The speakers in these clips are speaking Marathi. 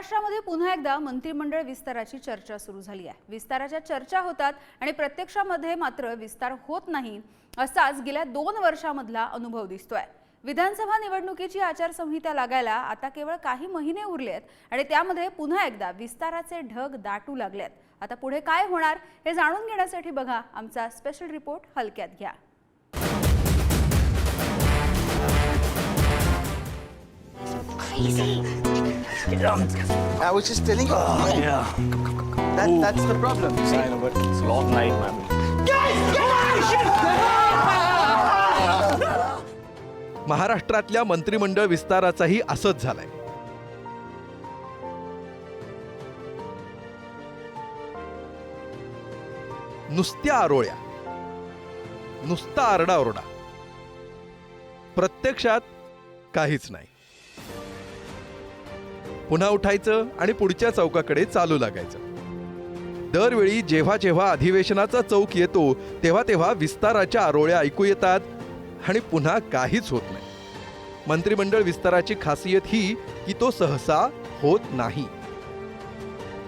महाराष्ट्रामध्ये पुन्हा एकदा मंत्रिमंडळ विस्ताराची चर्चा सुरू झाली आहे। विस्ताराच्या चर्चा होतात आणि प्रत्यक्षामध्ये मात्र विस्तार होत नाही असाच गेल्या 2 वर्षांमधला अनुभव दिसतोय। विधानसभा निवडणुकीची आचारसंहिता लागायला आता केवळ काही महिने उरलेत आणि त्यामध्ये पुन्हा एकदा विस्ताराचे ढग दाटू लागलेत। आता पुढे काय होणार हे जाणून घेण्यासाठी बघा आमचा स्पेशल रिपोर्ट हलक्यात घ्या। I was just telling you. Yeah. That's the problem. I know, but it's a long night, man. महाराष्ट्रातल्या मंत्रिमंडळ विस्ताराचाही असंच झालंय। नुसत्या आरोळ्या, नुसता आरडाओरडा, प्रत्यक्षात काहीच नाही। पुन्हा उठायचं आणि पुढच्या चौकाकडे चालू लागायचं। दरवेळी जेव्हा जेव्हा अधिवेशनाचा चौक येतो तेव्हा तेव्हा विस्ताराच्या आरोळ्या ऐकू येतात आणि पुन्हा काहीच होत नाही। मंत्रिमंडळ विस्ताराची खासियत ही की तो सहसा होत नाही।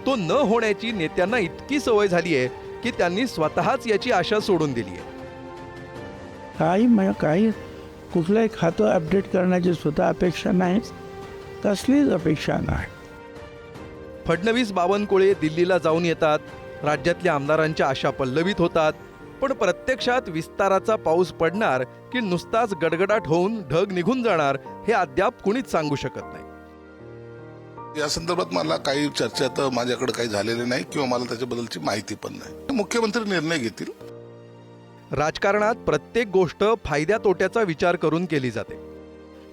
तो न होण्याची नेत्यांना इतकी सवय झाली आहे की त्यांनी स्वतःच याची आशा सोडून दिली आहे। काही कुठलंही खातं अपडेट करण्याची सुद्धा अपेक्षा नाही, कसलीच अपेक्षा नाही। फडणवीस बावनकुळे दिल्लीला जाऊन येतात, राज्यातल्या आमदारांच्या आशा पल्लवित होतात, पण प्रत्यक्षात विस्ताराचा पाऊस पडणार की नुसताच गडगडाट होऊन ढग निघून जाणार हे अद्याप कुणीच सांगू शकत नाही। या संदर्भात मला काही चर्चा तर माझ्याकडे काही झालेली नाही किंवा मला त्याच्याबद्दलची माहिती पण नाही। मुख्यमंत्री निर्णय घेतील। राजकारणात प्रत्येक गोष्ट फायद्या तोट्याचा विचार करून केली जाते।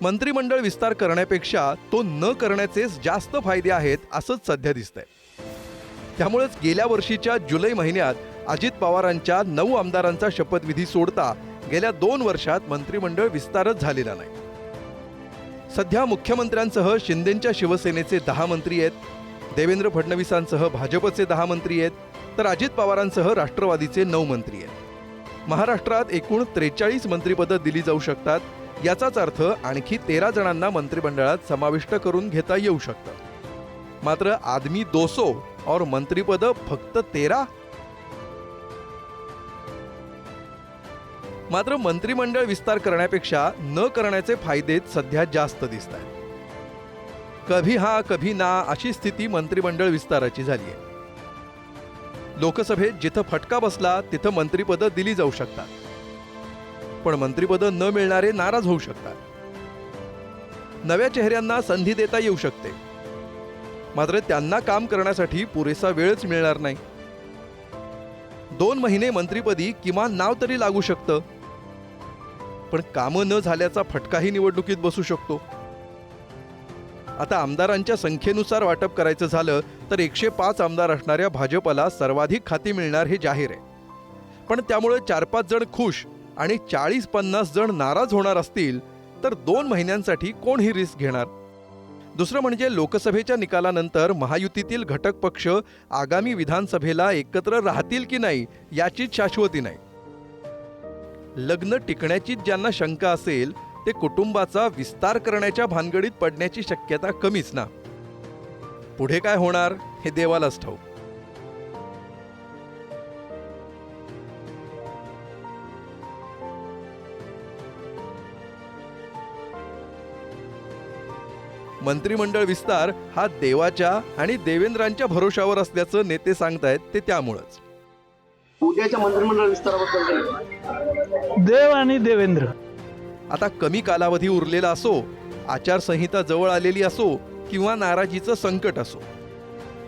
मंत्रिमंडळ विस्तार करण्यापेक्षा तो न करण्याचेच जास्त फायदे आहेत असंच सध्या दिसतंय। त्यामुळेच गेल्या वर्षीच्या जुलै महिन्यात अजित पवारांच्या 9 आमदारांचा शपथविधी सोडता गेल्या 2 वर्षात मंत्रिमंडळ विस्तारच झालेला नाही। सध्या मुख्यमंत्र्यांसह शिंदेंच्या शिवसेनेचे 10 मंत्री आहेत, देवेंद्र फडणवीसांसह भाजपचे 10 मंत्री आहेत, तर अजित पवारांसह राष्ट्रवादीचे 9 मंत्री आहेत। महाराष्ट्रात एकूण 43 मंत्रिपदं दिली जाऊ शकतात। याचाच अर्थ आणखी 13 जणांना मंत्रिमंडळात समाविष्ट करून घेता येऊ शकतं। मात्र आदमी 200 और मंत्रिपद फक्त 13। मात्र मंत्रिमंडळ विस्तार करण्यापेक्षा न करण्याचे फायदेच सध्या जास्त दिसत आहेत। कभी हा कभी ना अशी स्थिती मंत्रिमंडळ विस्ताराची झाली आहे। लोकसभेत जिथं फटका बसला तिथं मंत्रिपद दिली जाऊ शकतात, पण मंत्रिपद न मिळणारे नाराज होऊ शकतात। नव्या चेहऱ्यांना संधी देता येऊ शकते, मात्र त्यांना काम करण्यासाठी पुरेसा वेळच मिळणार नाही। 2 महिने मंत्रिपदी किमान नाव तरी लागू शकतं, पण कामं न झाल्याचा फटकाही निवडणुकीत बसू शकतो। आता आमदारांच्या संख्येनुसार वाटप करायचं झालं तर 105 आमदार असणाऱ्या भाजपला सर्वाधिक खाती मिळणार हे जाहीर आहे, पण त्यामुळे 4-5 जण खुश आणि 40-50 जण नाराज होणार असतील तर 2 महिन्यांसाठी कोण ही रिस्क घेणार? दुसरं म्हणजे लोकसभेच्या निकालानंतर महायुतीतील घटक पक्ष आगामी विधानसभेला एकत्र राहतील की नाही याचीच शाश्वती नाही। लग्न टिकण्याची ज्यांना शंका असेल ते कुटुंबाचा विस्तार करण्याच्या भानगडीत पडण्याची शक्यता कमीच ना। पुढे काय होणार हे देवालाच ठाऊक। मंत्रिमंडळ विस्तार हा देवाच्या आणि देवेंद्रांच्या भरोशावर असल्याचं नेते सांगतायत ते त्यामुळेच। उद्याच्या मंत्रिमंडळ विस्ताराबद्दल देव आणि देवेंद्र। आता कमी कालावधी उरलेला असो, आचारसंहिता जवळ आलेली असो किंवा नाराजीचं संकट असो,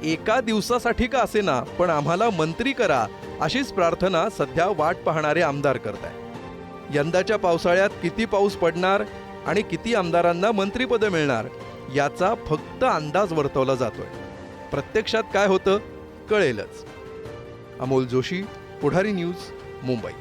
एका दिवसासाठी का असेना पण आम्हाला मंत्री करा अशीच प्रार्थना सध्या वाट पाहणारे आमदार करतायत। यंदाच्या पावसाळ्यात किती पाऊस पडणार आणि किती आमदारांना मंत्रिपद मिळणार याचा फक्त अंदाज वर्तवला जातोय। प्रत्यक्षात काय होतं कळेलच। अमोल जोशी, पुढारी न्यूज, मुंबई।